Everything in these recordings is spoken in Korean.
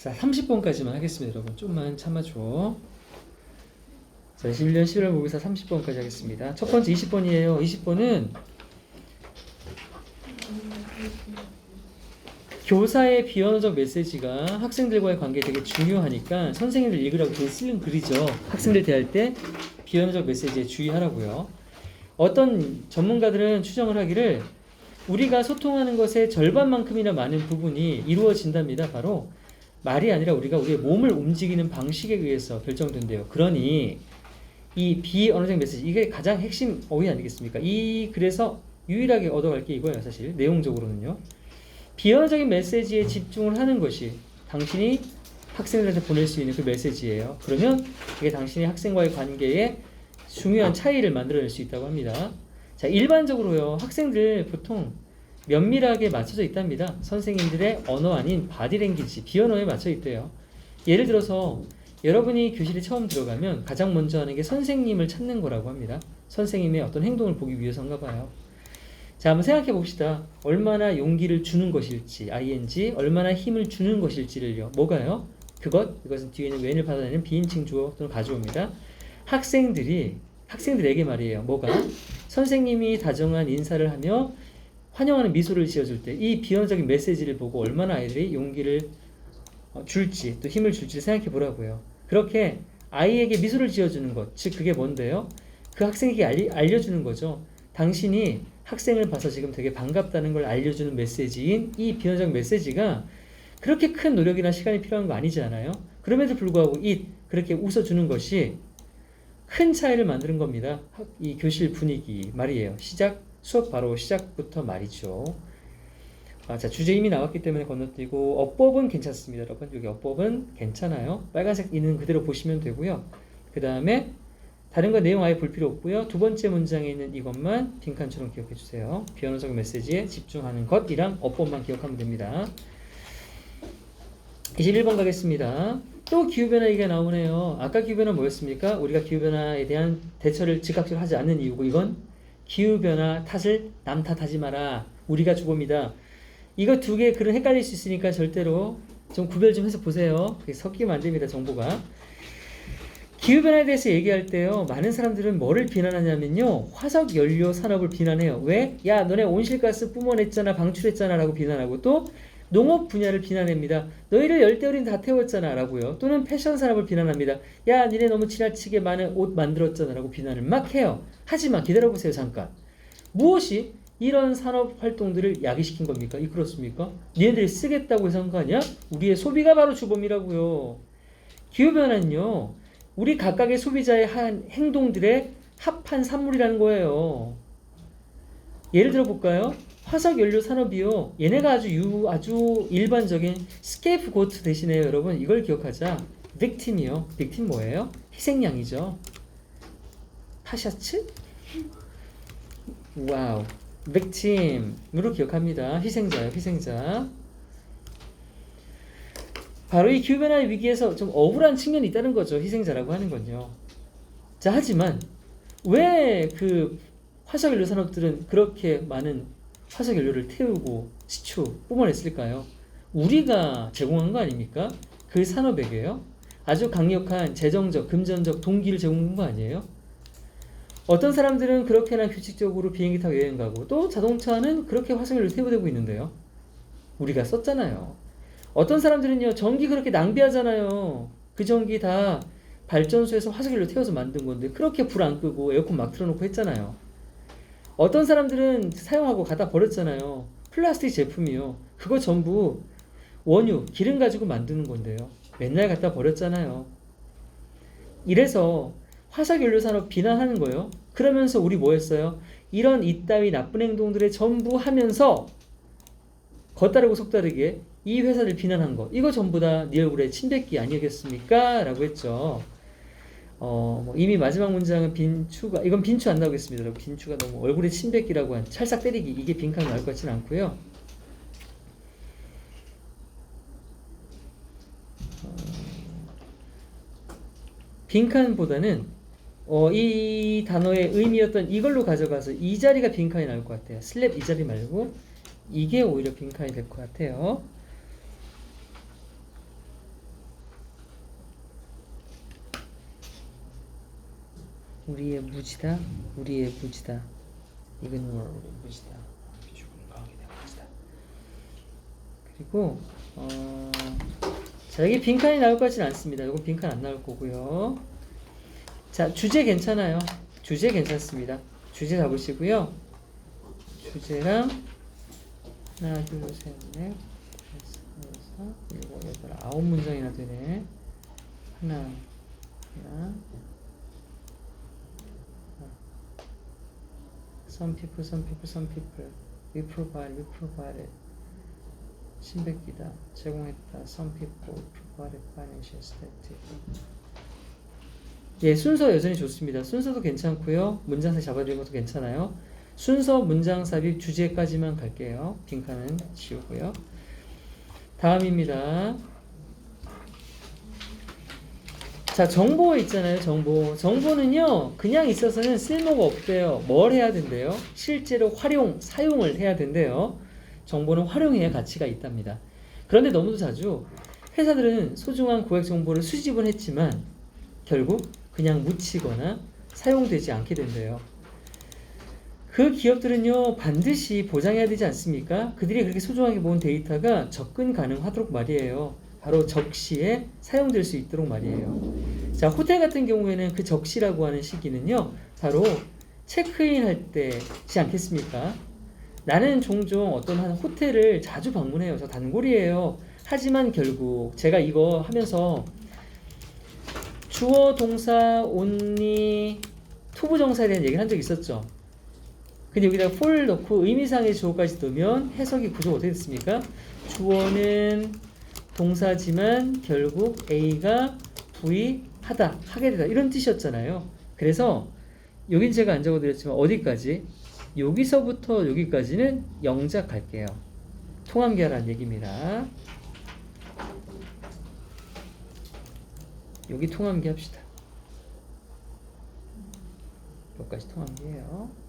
자, 30번까지만 하겠습니다, 여러분. 좀만 참아줘. 자, 21년 11월 모의사 30번까지 하겠습니다. 첫 번째 20번이에요. 20번은 교사의 비언어적 메시지가 학생들과의 관계에 되게 중요하니까 선생님들 읽으라고 되게 쓰는 글이죠. 학생들 대할 때 비언어적 메시지에 주의하라고요. 어떤 전문가들은 추정을 하기를 우리가 소통하는 것의 절반만큼이나 많은 부분이 이루어진답니다. 바로 말이 아니라 우리가 우리의 몸을 움직이는 방식에 의해서 결정된대요. 그러니 이 비언어적 메시지, 이게 가장 핵심 어휘 아니겠습니까? 그래서 유일하게 얻어갈 게 이거예요. 사실 내용적으로는요. 비언어적인 메시지에 집중을 하는 것이 당신이 학생들한테 보낼 수 있는 그 메시지예요. 그러면 이게 당신이 학생과의 관계에 중요한 차이를 만들어낼 수 있다고 합니다. 자, 일반적으로요, 학생들 보통 면밀하게 맞춰져 있답니다. 선생님들의 언어 아닌 바디랭귀지, 비언어에 맞춰 있대요. 예를 들어서 여러분이 교실에 처음 들어가면 가장 먼저 하는 게 선생님을 찾는 거라고 합니다. 선생님의 어떤 행동을 보기 위해서인가 봐요. 자, 한번 생각해 봅시다. 얼마나 용기를 주는 것일지, ing, 얼마나 힘을 주는 것일지를요. 뭐가요? 이것은 뒤에 있는 when을 받아내는 비인칭 주어 또는 가주어입니다. 학생들에게 말이에요. 뭐가? 선생님이 다정한 인사를 하며 환영하는 미소를 지어줄 때 이 비언어적인 메시지를 보고 얼마나 아이들이 용기를 줄지 또 힘을 줄지 생각해 보라고요. 그렇게 아이에게 미소를 지어주는 것, 즉 그게 뭔데요? 그 학생에게 알려주는 거죠. 당신이 학생을 봐서 지금 되게 반갑다는 걸 알려주는 메시지인 이 비언어적 메시지가 그렇게 큰 노력이나 시간이 필요한 거 아니지 않아요? 그럼에도 불구하고 그렇게 웃어주는 것이 큰 차이를 만드는 겁니다. 이 교실 분위기 말이에요. 수업 바로 시작부터 말이죠. 자, 주제 이미 나왔기 때문에 건너뛰고 어법은 괜찮습니다, 여러분. 여기 어법은 괜찮아요. 빨간색 있는 그대로 보시면 되고요. 그 다음에 다른 거 내용 아예 볼 필요 없고요. 두 번째 문장에 있는 이것만 빈칸처럼 기억해 주세요. 비언어적 메시지에 집중하는 것이랑 어법만 기억하면 됩니다. 21번 가겠습니다. 또 기후변화 얘기가 나오네요. 아까 기후변화 뭐였습니까? 우리가 기후변화에 대한 대처를 즉각적으로 하지 않는 이유고, 이건 기후변화 탓을 남 탓하지 마라. 우리가 주범이다. 이거 두 개 글은 헷갈릴 수 있으니까 절대로 좀 구별 좀 해서 보세요. 그게 섞이면 안 됩니다, 정보가. 기후변화에 대해서 얘기할 때요, 많은 사람들은 뭐를 비난하냐면요, 화석연료 산업을 비난해요. 왜? 야, 너네 온실가스 뿜어냈잖아, 방출했잖아 라고 비난하고, 또 농업 분야를 비난합니다. 너희를 열대우린 다 태웠잖아 라고요. 또는 패션 산업을 비난합니다. 야, 니네 너무 지나치게 많은 옷 만들었잖아 라고 비난을 막 해요. 하지만 기다려보세요, 잠깐. 무엇이 이런 산업 활동들을 야기시킨 겁니까? 그렇습니까? 니네들이 쓰겠다고 해서 한 거 아니야? 우리의 소비가 바로 주범이라고요. 기후변화는요, 우리 각각의 소비자의 한 행동들의 합한 산물이라는 거예요. 예를 들어 볼까요? 화석연료 산업이요, 얘네가 아주 일반적인 스케이프고트 대신에 여러분 이걸 기억하자. 빅팀이요. 빅팀 뭐예요? 희생양이죠. 파샤츠? 와우. 빅팀으로 기억합니다. 희생자요, 희생자. 바로 이 기후변화의 위기에서 좀 억울한 측면이 있다는 거죠. 희생자라고 하는 건요. 자, 하지만 왜 그 화석연료 산업들은 그렇게 많은 화석연료를 태우고 시추 뿜어냈을까요? 우리가 제공한 거 아닙니까? 그 산업에게요. 아주 강력한 재정적, 금전적 동기를 제공한 거 아니에요? 어떤 사람들은 그렇게나 규칙적으로 비행기 타고 여행 가고, 또 자동차는 그렇게 화석연료를 태우고 있는데요. 우리가 썼잖아요. 어떤 사람들은요, 전기 그렇게 낭비하잖아요. 그 전기 다 발전소에서 화석연료 태워서 만든 건데 그렇게 불 안 끄고 에어컨 막 틀어놓고 했잖아요. 어떤 사람들은 사용하고 갖다 버렸잖아요. 플라스틱 제품이요. 그거 전부 원유, 기름 가지고 만드는 건데요. 맨날 갖다 버렸잖아요. 이래서 화석연료 산업 비난하는 거예요. 그러면서 우리 뭐 했어요? 이런 이따위 나쁜 행동들을 전부 하면서 겉다르고 속다르게 이 회사를 비난한 거, 이거 전부 다 네 얼굴에 침뱉기 아니겠습니까? 라고 했죠. 이미 마지막 문장은 이건 빈추 안 나오겠습니다. 여러분. 빈추가 너무 얼굴에 침뱉기라고 한 찰싹 때리기, 이게 빈칸이 나올 것 같지는 않고요. 빈칸보다는 이 단어의 의미였던 이걸로 가져가서 이 자리가 빈칸이 나올 것 같아요. 슬랩 이 자리 말고 이게 오히려 빈칸이 될 것 같아요. 우리의 무지다. 우리의 무지다. 이건 우리의 무지다. 비죽은 강하게 된 무지다. 그리고 자, 여기 빈칸이 나올 것 같지는 않습니다. 이거 빈칸 안 나올 거고요. 자, 주제 괜찮아요. 주제 괜찮습니다. 주제 잡으시고요. 주제랑 하나, 둘, 셋, 넷, 다섯, 여섯, 일곱, 여덟, 9문장이나 되네. 하나. Some people. We provided. 신백기다. 제공했다. Some people provided financial status. 예, 순서 여전히 좋습니다. 순서도 괜찮고요. 문장삽 잡아주는 것도 괜찮아요. 순서, 문장삽입, 주제까지만 갈게요. 빈칸은 지우고요. 다음입니다. 자, 정보 있잖아요. 정보는요, 그냥 있어서는 쓸모가 없대요. 뭘 해야 된대요? 실제로 사용을 해야 된대요. 정보는 활용해야 가치가 있답니다. 그런데 너무도 자주 회사들은 소중한 고객 정보를 수집은 했지만 결국 그냥 묻히거나 사용되지 않게 된대요. 그 기업들은요, 반드시 보장해야 되지 않습니까? 그들이 그렇게 소중하게 모은 데이터가 접근 가능하도록 말이에요. 바로 적시에 사용될 수 있도록 말이에요. 자, 호텔 같은 경우에는 그 적시라고 하는 시기는요, 바로 체크인 할 때지 않겠습니까? 나는 종종 어떤 한 호텔을 자주 방문해요. 저 단골이에요. 하지만 결국 제가 이거 하면서 주어, 동사, only, 투부정사에 대한 얘기를 한 적이 있었죠. 근데 여기다가 for 넣고 의미상의 주어까지 넣으면 해석이 구조가 어떻게 됐습니까? 주어는 동사지만 결국 A가 V 하다, 하게 되다 이런 뜻이었잖아요. 그래서 여긴 제가 안 적어드렸지만 어디까지? 여기서부터 여기까지는 영작 갈게요. 통함계라는 얘기입니다. 여기 통함계 합시다. 여기까지 통함계예요.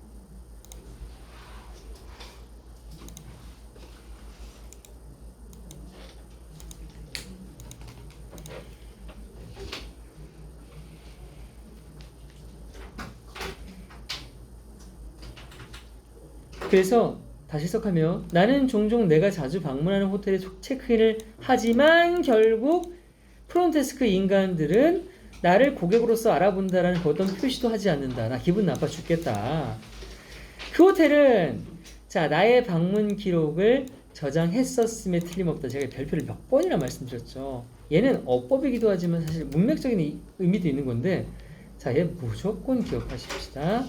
그래서 다시 해석하면 나는 종종 내가 자주 방문하는 호텔에 체크인을 하지만 결국 프론트데스크 인간들은 나를 고객으로서 알아본다라는 그 어떤 표시도 하지 않는다. 나 기분 나빠 죽겠다. 그 호텔은 자, 나의 방문 기록을 저장했었음에 틀림없다. 제가 별표를 몇 번이나 말씀드렸죠. 얘는 어법이기도 하지만 사실 문맥적인 의미도 있는 건데 자, 얘 무조건 기억하십시다.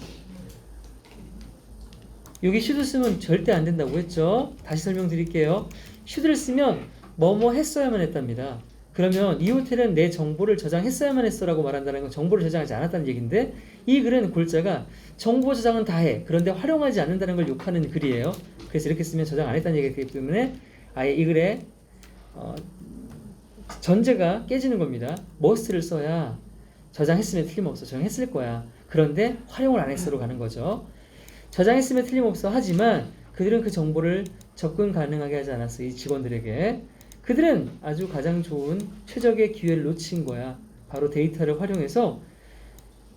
여기 should 쓰면 절대 안 된다고 했죠. 다시 설명드릴게요. should를 쓰면 뭐뭐 했어야만 했답니다. 그러면 이 호텔은 내 정보를 저장했어야만 했어라고 말한다는 건 정보를 저장하지 않았다는 얘기인데 이 글은 골자가 정보 저장은 다 해. 그런데 활용하지 않는다는 걸 욕하는 글이에요. 그래서 이렇게 쓰면 저장 안 했다는 얘기가 되기 때문에 아예 이 글에 전제가 깨지는 겁니다. must를 써야 저장했으면 틀림없어. 저장했을 거야. 그런데 활용을 안 했어로 가는 거죠. 저장했으면 틀림없어 하지만 그들은 그 정보를 접근 가능하게 하지 않았어. 이 직원들에게. 그들은 아주 가장 좋은 최적의 기회를 놓친 거야. 바로 데이터를 활용해서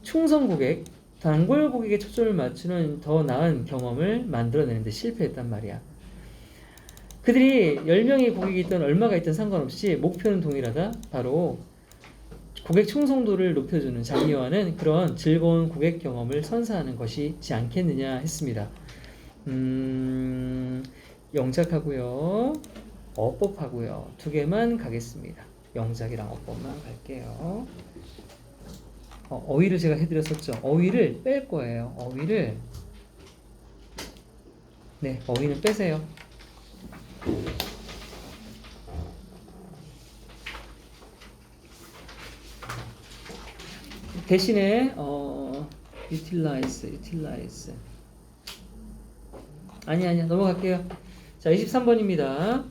충성 고객, 단골 고객에 초점을 맞추는 더 나은 경험을 만들어내는데 실패했단 말이야. 그들이 10명의 고객이 있던 얼마가 있든 상관없이 목표는 동일하다. 바로 고객 충성도를 높여주는 장려하는 그런 즐거운 고객 경험을 선사하는 것이지 않겠느냐 했습니다. 영작하고요. 어법하고요. 두 개만 가겠습니다. 영작이랑 어법만 갈게요. 어휘를 제가 해드렸었죠. 어휘를 뺄 거예요. 어휘는 빼세요. 대신에 utilize 아니야 넘어갈게요. 자, 23번입니다.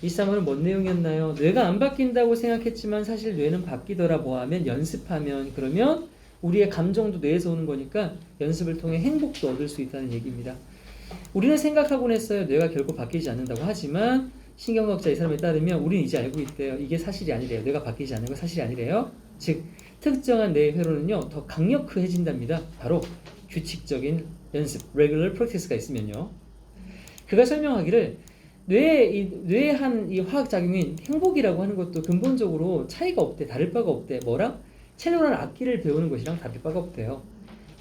23번은 뭔 내용이었나요? 뇌가 안 바뀐다고 생각했지만 사실 뇌는 바뀌더라. 뭐하면 연습하면. 그러면 우리의 감정도 뇌에서 오는 거니까 연습을 통해 행복도 얻을 수 있다는 얘기입니다. 우리는 생각하곤 했어요. 뇌가 결코 바뀌지 않는다고. 하지만 신경과학자 이 사람에 따르면 우리는 이제 알고 있대요. 이게 사실이 아니래요. 뇌가 바뀌지 않는 건 사실이 아니래요. 즉 특정한 뇌 회로는요 더 강력해진답니다. 바로 규칙적인 연습, regular practice가 있으면요. 그가 설명하기를 뇌의 한 이 화학 작용인 행복이라고 하는 것도 근본적으로 차이가 없대, 다를 바가 없대. 뭐랑? 첼로라는 악기를 배우는 것이랑 다를 바가 없대요.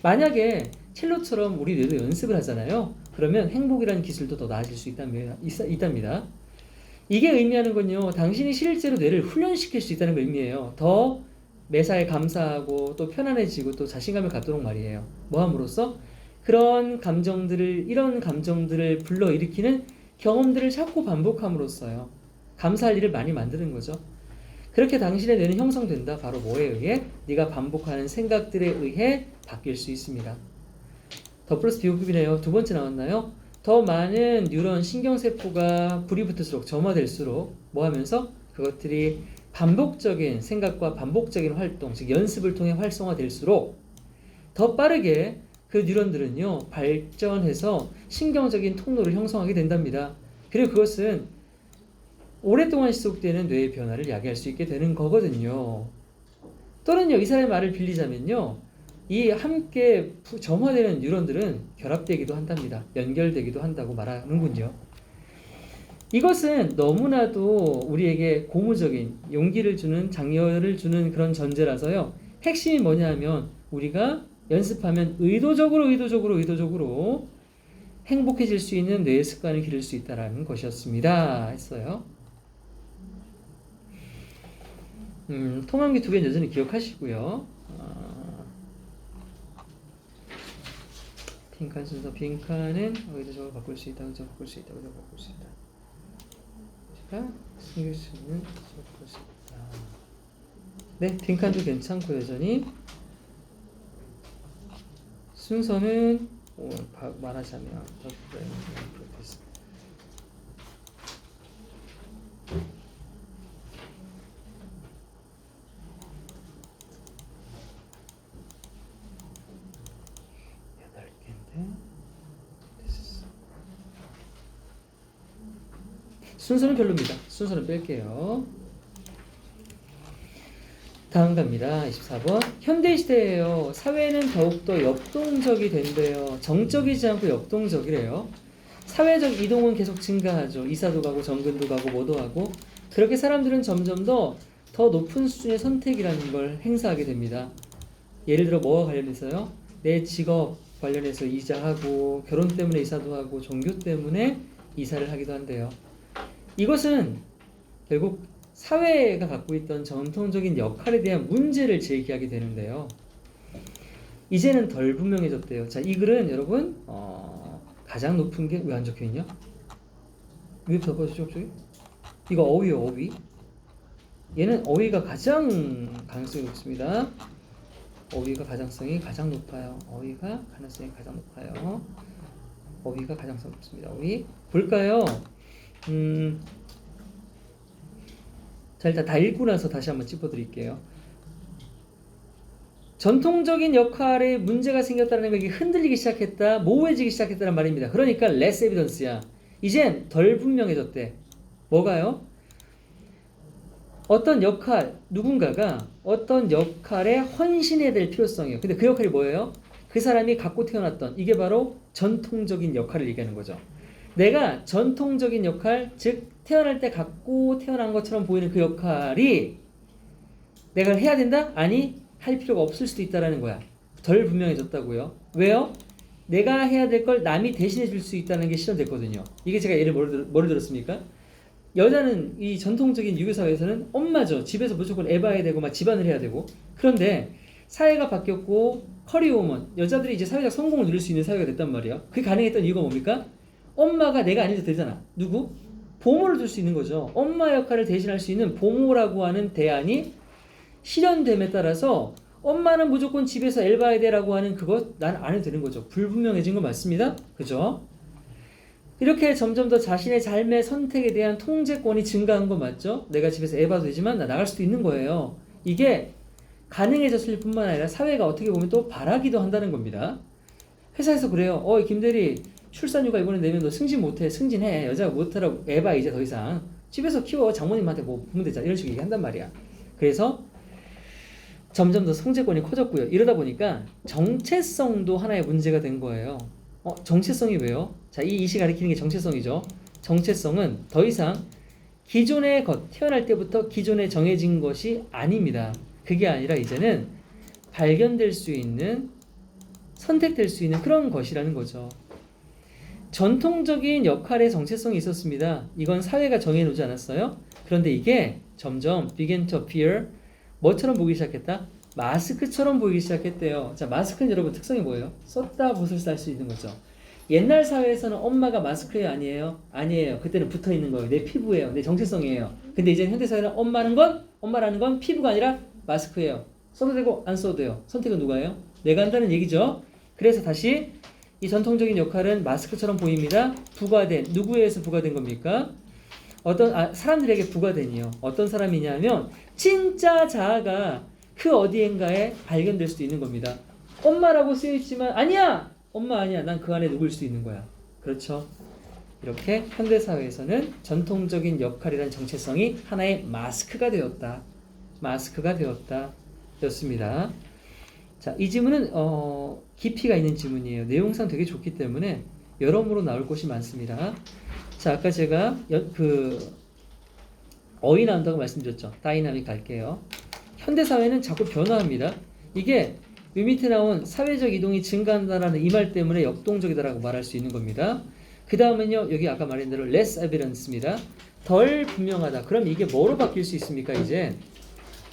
만약에 첼로처럼 우리 뇌도 연습을 하잖아요. 그러면 행복이라는 기술도 더 나아질 수 있답니다. 이게 의미하는 건요, 당신이 실제로 뇌를 훈련시킬 수 있다는 걸 의미해요. 더 매사에 감사하고 또 편안해지고 또 자신감을 갖도록 말이에요. 뭐 함으로써? 이런 감정들을 불러일으키는 경험들을 자꾸 반복함으로써요. 감사할 일을 많이 만드는 거죠. 그렇게 당신의 뇌는 형성된다. 바로 뭐에 의해? 네가 반복하는 생각들에 의해 바뀔 수 있습니다. 더 플러스 비호흡이네요. 두 번째 나왔나요? 더 많은 뉴런 신경세포가 불이 붙을수록 점화될수록 뭐 하면서? 그것들이 반복적인 생각과 반복적인 활동, 즉 연습을 통해 활성화될수록 더 빠르게 그 뉴런들은요 발전해서 신경적인 통로를 형성하게 된답니다. 그리고 그것은 오랫동안 지속되는 뇌의 변화를 야기할 수 있게 되는 거거든요. 또는요 이 사람의 말을 빌리자면요 이 함께 점화되는 뉴런들은 결합되기도 한답니다. 연결되기도 한다고 말하는군요. 이것은 너무나도 우리에게 고무적인 용기를 주는 장려를 주는 그런 전제라서요. 핵심이 뭐냐 하면 우리가 연습하면 의도적으로 행복해질 수 있는 뇌의 습관을 기를 수 있다는 것이었습니다. 했어요. 통함기 두 개는 여전히 기억하시고요. 빈칸 순서, 빈칸은 의도적으로 바꿀 수 있다, 의도적으로 바꿀 수 있다, 의도적으로 바꿀 수 있다. 제가 숨길 수 있는 바꿀 수 있다. 네, 빈칸도 괜찮고 여전히 순서는 말하자면 순서는 별로입니다. 순서는 뺄게요. 다음 갑니다. 24번. 현대시대에요. 사회는 더욱더 역동적이 된대요. 정적이지 않고 역동적이래요. 사회적 이동은 계속 증가하죠. 이사도 가고 정근도 가고 뭐도 하고. 그렇게 사람들은 점점 더 높은 수준의 선택이라는 걸 행사하게 됩니다. 예를 들어 뭐와 관련해서요? 내 직업 관련해서 이사하고 결혼 때문에 이사도 하고 종교 때문에 이사를 하기도 한대요. 이것은 결국 사회가 갖고 있던 전통적인 역할에 대한 문제를 제기하게 되는데요. 이제는 덜 분명해졌대요. 자, 이 글은 여러분 가장 높은 게 왜 안 적혀있냐? 왜 덮어주죠? 저기? 이거 어휘요, 어휘. 얘는 어휘가 가장 가능성이 높습니다. 어휘가 가능성이 가장 높아요. 어휘가 가능성이 가장 높아요. 어휘가 가능성이 높습니다. 어휘 볼까요? 자, 일단 다 읽고 나서 다시 한번 짚어드릴게요. 전통적인 역할에 문제가 생겼다는 게 흔들리기 시작했다, 모호해지기 시작했다는 말입니다. 그러니까 less evidence야. 이젠 덜 분명해졌대. 뭐가요? 어떤 역할, 누군가가 어떤 역할에 헌신해야 될 필요성이에요. 근데 그 역할이 뭐예요? 그 사람이 갖고 태어났던, 이게 바로 전통적인 역할을 얘기하는 거죠. 내가 전통적인 역할, 즉 태어날 때 갖고 태어난 것처럼 보이는 그 역할이 내가 해야 된다? 아니, 할 필요가 없을 수도 있다는 거야. 덜 분명해졌다고요. 왜요? 내가 해야 될 걸 남이 대신해 줄 수 있다는 게 실현됐거든요. 이게 제가 예를 뭐를 들었습니까? 여자는 이 전통적인 유교 사회에서는 엄마죠. 집에서 무조건 애 봐야 되고 막 집안을 해야 되고. 그런데 사회가 바뀌었고 커리어우먼, 여자들이 이제 사회적 성공을 누릴 수 있는 사회가 됐단 말이야. 그게 가능했던 이유가 뭡니까? 엄마가 내가 아니어도 되잖아. 누구? 보모를 줄 수 있는 거죠. 엄마 역할을 대신할 수 있는 보모라고 하는 대안이 실현됨에 따라서 엄마는 무조건 집에서 애 봐야 돼라고 하는 그것 난 안 해도 되는 거죠. 불분명해진 거 맞습니다. 그죠? 이렇게 점점 더 자신의 삶의 선택에 대한 통제권이 증가한 거 맞죠? 내가 집에서 애 봐도 되지만 나 나갈 수도 있는 거예요. 이게 가능해졌을 뿐만 아니라 사회가 어떻게 보면 또 바라기도 한다는 겁니다. 회사에서 그래요. 김대리 출산휴가 이번에 내면 너 승진 못해. 승진해. 여자가 못하라고 애봐 이제 더 이상. 집에서 키워. 장모님한테 뭐 보면 되잖아. 이런 식으로 얘기한단 말이야. 그래서 점점 더 성재권이 커졌고요. 이러다 보니까 정체성도 하나의 문제가 된 거예요. 정체성이 왜요? 자, 이 이시 가리키는 게 정체성이죠. 정체성은 더 이상 기존의 것, 태어날 때부터 기존에 정해진 것이 아닙니다. 그게 아니라 이제는 발견될 수 있는, 선택될 수 있는 그런 것이라는 거죠. 전통적인 역할의 정체성이 있었습니다. 이건 사회가 정해놓지 않았어요? 그런데 이게 점점 begin to appear 뭐처럼 보기 시작했다? 마스크처럼 보이기 시작했대요. 자, 마스크는 여러분 특성이 뭐예요? 썼다 벗을 수 할 수 있는 거죠. 옛날 사회에서는 엄마가 마스크예요? 아니에요? 아니에요. 그때는 붙어있는 거예요. 내 피부예요. 내 정체성이에요. 근데 이제 현대사회는 엄마라는 건 피부가 아니라 마스크예요. 써도 되고 안 써도 돼요. 선택은 누가 해요? 내가 한다는 얘기죠. 그래서 다시 이 전통적인 역할은 마스크처럼 보입니다. 부과된, 누구에 의해서 부과된 겁니까? 사람들에게 부과된이요. 어떤 사람이냐면 진짜 자아가 그 어디엔가에 발견될 수도 있는 겁니다. 엄마라고 쓰여있지만 아니야! 엄마 아니야. 난 그 안에 누구일 수 있는 거야. 그렇죠? 이렇게 현대사회에서는 전통적인 역할이라는 정체성이 하나의 마스크가 되었다. 마스크가 되었다. 였습니다. 자, 이 질문은 깊이가 있는 질문이에요. 내용상 되게 좋기 때문에 여러모로 나올 곳이 많습니다. 자, 아까 제가 어휘 나온다고 말씀드렸죠. 다이나믹 갈게요. 현대사회는 자꾸 변화합니다. 이게 위 밑에 나온 사회적 이동이 증가한다라는 이 말 때문에 역동적이다라고 말할 수 있는 겁니다. 그 다음은요, 여기 아까 말한 대로 less evidence입니다. 덜 분명하다. 그럼 이게 뭐로 바뀔 수 있습니까? 이제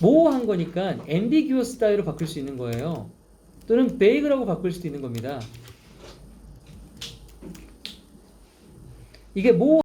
모호한 거니까 ambiguous 따위로 바뀔 수 있는 거예요. 또는 vague라고 바꿀 수도 있는 겁니다. 이게